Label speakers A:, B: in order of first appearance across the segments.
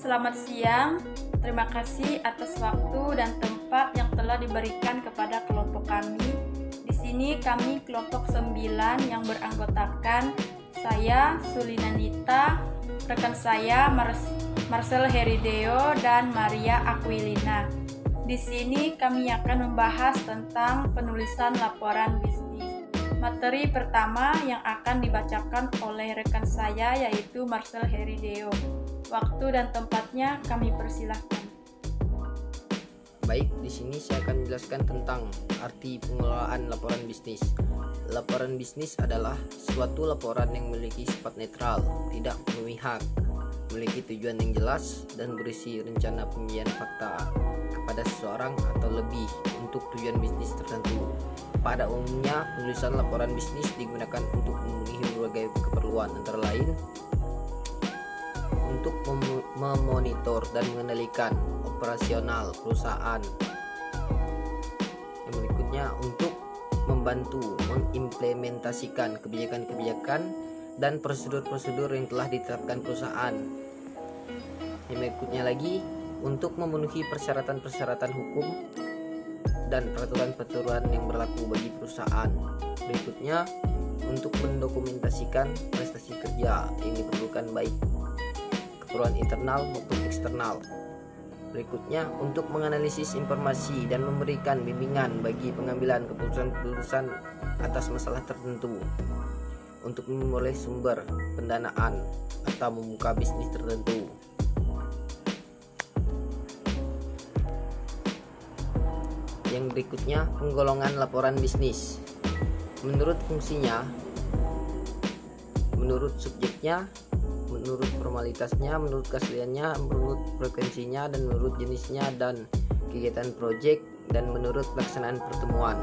A: Selamat siang, terima kasih atas waktu dan tempat yang telah diberikan kepada kelompok kami. Di sini kami kelompok 9 yang beranggotakan saya, Sulina Nita, rekan saya Marcel Herideo, dan Maria Aquilina. Di sini kami akan membahas tentang penulisan laporan bisnis. Materi pertama yang akan dibacakan oleh rekan saya yaitu Marcel Herideo. Waktu dan tempatnya kami persilahkan.
B: Baik, di sini saya akan menjelaskan tentang arti pengelolaan laporan bisnis. Laporan bisnis adalah suatu laporan yang memiliki sifat netral, tidak memihak, memiliki tujuan yang jelas, dan berisi rencana pemberian fakta kepada seseorang atau lebih untuk tujuan bisnis tertentu. Pada umumnya, penulisan laporan bisnis digunakan untuk memenuhi berbagai keperluan, antara lain untuk memonitor dan mengendalikan operasional perusahaan. Yang berikutnya untuk membantu mengimplementasikan kebijakan-kebijakan dan prosedur-prosedur yang telah ditetapkan perusahaan. Yang berikutnya lagi untuk memenuhi persyaratan-persyaratan hukum dan peraturan-peraturan yang berlaku bagi perusahaan. Berikutnya untuk mendokumentasikan prestasi kerja yang diperlukan baik keperluan internal maupun eksternal. Berikutnya untuk menganalisis informasi dan memberikan bimbingan bagi pengambilan keputusan-keputusan atas masalah tertentu, untuk memperoleh sumber pendanaan atau membuka bisnis tertentu. Yang berikutnya penggolongan laporan bisnis. Menurut fungsinya, menurut subjeknya, menurut formalitasnya, menurut keasliannya, menurut frekuensinya, dan menurut jenisnya dan kegiatan proyek, dan menurut pelaksanaan pertemuan.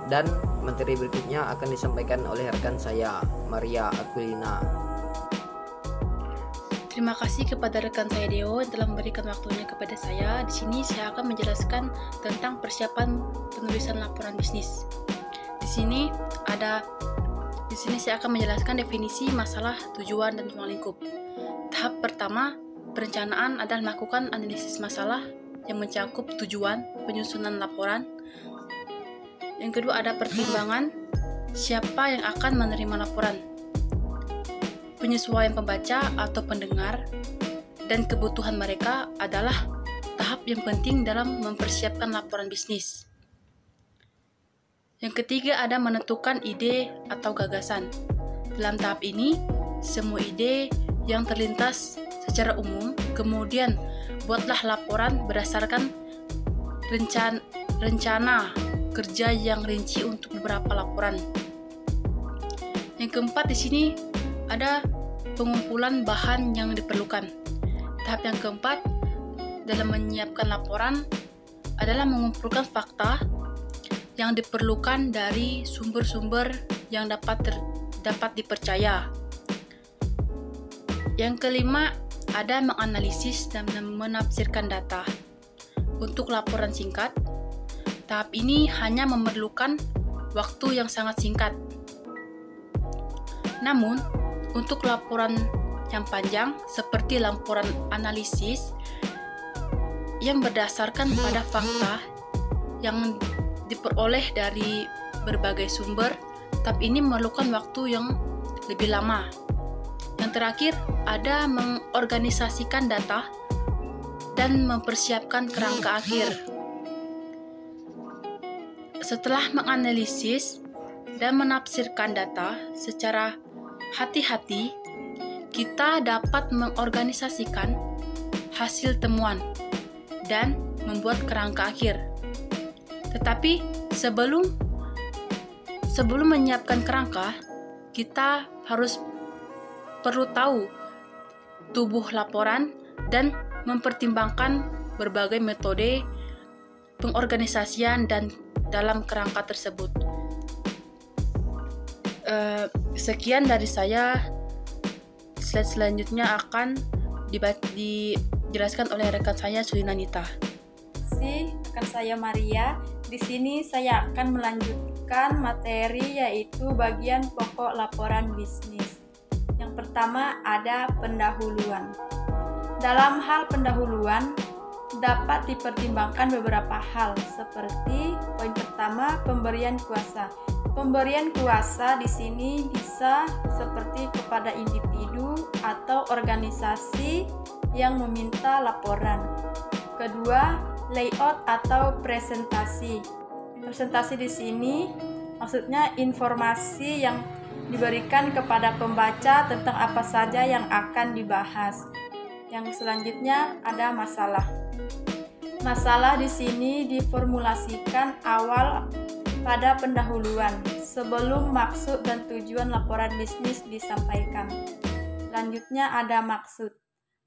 B: Dan materi berikutnya akan disampaikan oleh rekan saya, Maria Aquilina.
C: Terima kasih kepada rekan saya Deo yang telah memberikan waktunya kepada saya. Di sini saya akan menjelaskan tentang persiapan penulisan laporan bisnis. Di sini saya akan menjelaskan definisi masalah, tujuan, dan ruang lingkup. Tahap pertama, perencanaan adalah melakukan analisis masalah yang mencakup tujuan, penyusunan laporan. Yang kedua ada pertimbangan, siapa yang akan menerima laporan, penyesuaian pembaca atau pendengar, dan kebutuhan mereka adalah tahap yang penting dalam mempersiapkan laporan bisnis. Yang ketiga ada menentukan ide atau gagasan. Dalam tahap ini, semua ide yang terlintas secara umum, kemudian buatlah laporan berdasarkan rencana kerja yang rinci untuk beberapa laporan. Yang keempat di sini ada pengumpulan bahan yang diperlukan. Tahap yang keempat dalam menyiapkan laporan adalah mengumpulkan fakta yang diperlukan dari sumber-sumber yang dapat dipercaya. Yang kelima ada menganalisis dan menafsirkan data. Untuk laporan singkat, tahap ini hanya memerlukan waktu yang sangat singkat. Namun, untuk laporan yang panjang seperti laporan analisis yang berdasarkan pada fakta yang diperoleh dari berbagai sumber, tapi ini memerlukan waktu yang lebih lama. Yang terakhir ada mengorganisasikan data dan mempersiapkan kerangka akhir. Setelah menganalisis dan menafsirkan data secara hati-hati, kita dapat mengorganisasikan hasil temuan dan membuat kerangka akhir. Tetapi sebelum menyiapkan kerangka, kita perlu tahu tubuh laporan dan mempertimbangkan berbagai metode pengorganisasian dan dalam kerangka tersebut. Sekian dari saya. Slide selanjutnya akan dijelaskan oleh rekan saya Sulina Nita.
A: Rekan saya Maria. Di sini saya akan melanjutkan materi yaitu bagian pokok laporan bisnis. Yang pertama ada pendahuluan. Dalam hal pendahuluan, dapat dipertimbangkan beberapa hal, seperti poin pertama, pemberian kuasa. Pemberian kuasa di sini bisa seperti kepada individu atau organisasi yang meminta laporan. Kedua, layout atau presentasi. Presentasi di sini maksudnya informasi yang diberikan kepada pembaca tentang apa saja yang akan dibahas. Yang selanjutnya ada masalah. Masalah di sini diformulasikan awal pada pendahuluan sebelum maksud dan tujuan laporan bisnis disampaikan. Selanjutnya ada maksud.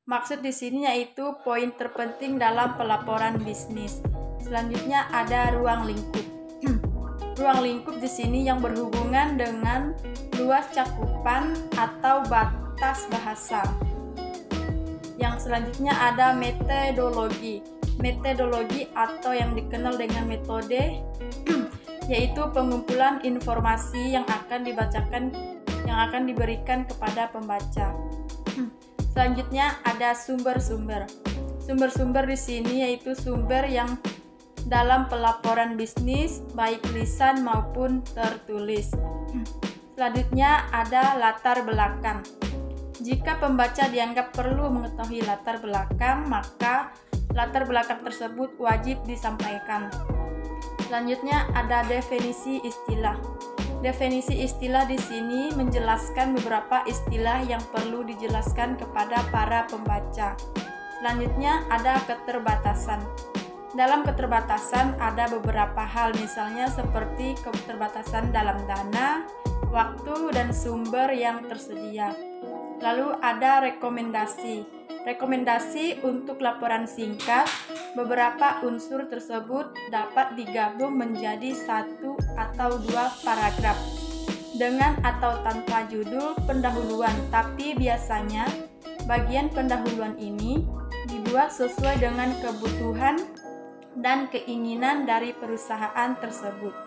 A: Maksud di sini yaitu poin terpenting dalam pelaporan bisnis. Selanjutnya ada ruang lingkup. Ruang lingkup di sini yang berhubungan dengan luas cakupan atau batas bahasa. Yang selanjutnya ada metodologi. Metodologi atau yang dikenal dengan metode yaitu pengumpulan informasi yang akan diberikan kepada pembaca. Selanjutnya ada sumber-sumber. Sumber-sumber di sini yaitu sumber yang dalam pelaporan bisnis baik lisan maupun tertulis. Selanjutnya ada latar belakang. Jika pembaca dianggap perlu mengetahui latar belakang, maka latar belakang tersebut wajib disampaikan. Selanjutnya ada definisi istilah. Definisi istilah di sini menjelaskan beberapa istilah yang perlu dijelaskan kepada para pembaca. Selanjutnya ada keterbatasan. Dalam keterbatasan ada beberapa hal, misalnya seperti keterbatasan dalam dana, waktu, dan sumber yang tersedia. Lalu ada rekomendasi. Rekomendasi untuk laporan singkat, beberapa unsur tersebut dapat digabung menjadi 1 atau 2 paragraf dengan atau tanpa judul pendahuluan, tapi biasanya bagian pendahuluan ini dibuat sesuai dengan kebutuhan dan keinginan dari perusahaan tersebut.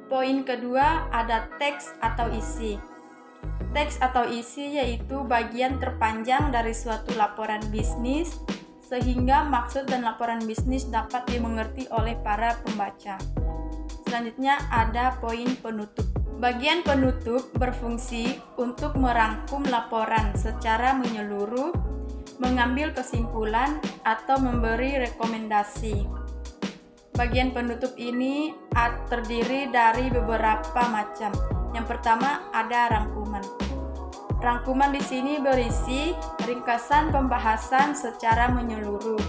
A: Poin kedua ada teks atau isi. Teks atau isi yaitu bagian terpanjang dari suatu laporan bisnis sehingga maksud dan laporan bisnis dapat dimengerti oleh para pembaca. Selanjutnya ada poin penutup. Bagian penutup berfungsi untuk merangkum laporan secara menyeluruh, mengambil kesimpulan, atau memberi rekomendasi. Bagian penutup ini terdiri dari beberapa macam. Yang pertama ada rangkuman. Rangkuman di sini berisi ringkasan pembahasan secara menyeluruh.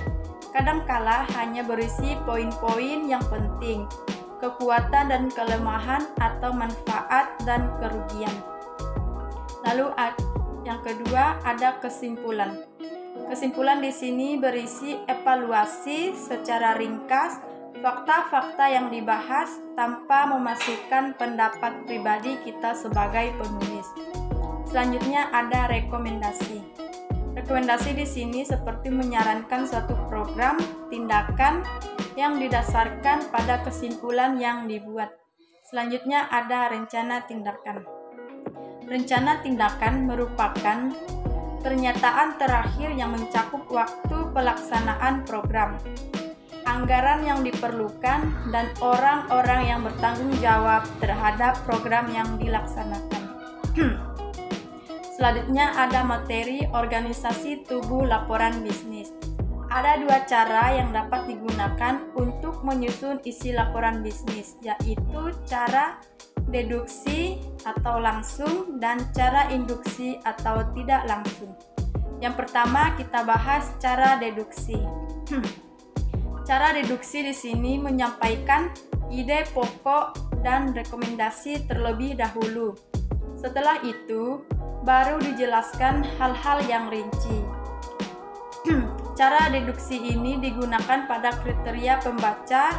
A: Kadangkala hanya berisi poin-poin yang penting, kekuatan dan kelemahan atau manfaat dan kerugian. Lalu yang kedua ada kesimpulan. Kesimpulan di sini berisi evaluasi secara ringkas fakta-fakta yang dibahas tanpa memasukkan pendapat pribadi kita sebagai penulis. Selanjutnya ada rekomendasi. Rekomendasi di sini seperti menyarankan suatu program tindakan yang didasarkan pada kesimpulan yang dibuat. Selanjutnya ada rencana tindakan. Rencana tindakan merupakan pernyataan terakhir yang mencakup waktu pelaksanaan program, anggaran yang diperlukan, dan orang-orang yang bertanggung jawab terhadap program yang dilaksanakan. Selanjutnya ada materi organisasi tubuh laporan bisnis. Ada 2 cara yang dapat digunakan untuk menyusun isi laporan bisnis, yaitu cara deduksi atau langsung dan cara induksi atau tidak langsung. Yang pertama kita bahas cara deduksi. Cara deduksi di sini menyampaikan ide pokok dan rekomendasi terlebih dahulu. Setelah itu baru dijelaskan hal-hal yang rinci. Cara deduksi ini digunakan pada kriteria pembaca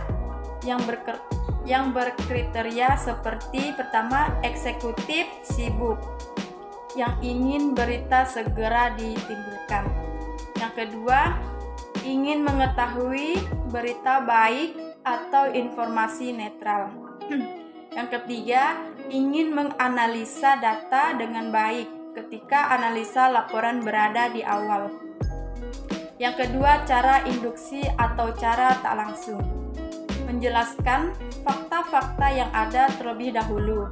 A: yang berkriteria seperti pertama, eksekutif sibuk yang ingin berita segera ditimbulkan. Yang kedua, ingin mengetahui berita baik atau informasi netral. Yang ketiga, ingin menganalisa data dengan baik ketika analisa laporan berada di awal. Yang kedua, cara induksi atau cara tak langsung. Menjelaskan fakta-fakta yang ada terlebih dahulu,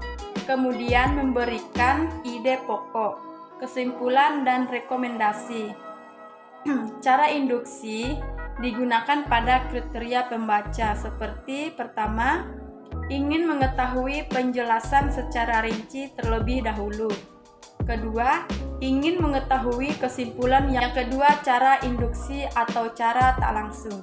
A: kemudian memberikan ide pokok, kesimpulan, dan rekomendasi. Cara induksi digunakan pada kriteria pembaca seperti pertama, ingin mengetahui penjelasan secara rinci terlebih dahulu. Kedua, ingin mengetahui kesimpulan. Yang kedua, cara induksi atau cara tak langsung.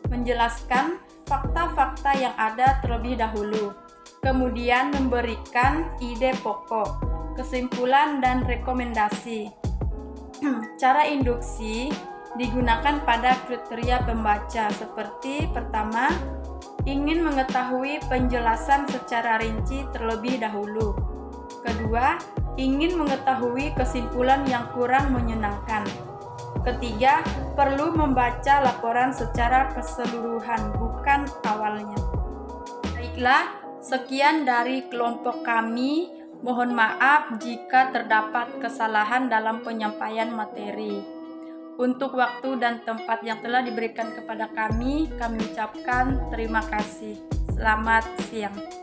A: Menjelaskan fakta-fakta yang ada terlebih dahulu, kemudian memberikan ide pokok, kesimpulan, dan rekomendasi. Cara induksi digunakan pada kriteria pembaca seperti pertama, ingin mengetahui penjelasan secara rinci terlebih dahulu. Kedua, ingin mengetahui kesimpulan yang kurang menyenangkan. Ketiga, perlu membaca laporan secara keseluruhan, bukan awalnya. Baiklah, sekian dari kelompok kami. Mohon maaf jika terdapat kesalahan dalam penyampaian materi. Untuk waktu dan tempat yang telah diberikan kepada kami ucapkan terima kasih. Selamat siang.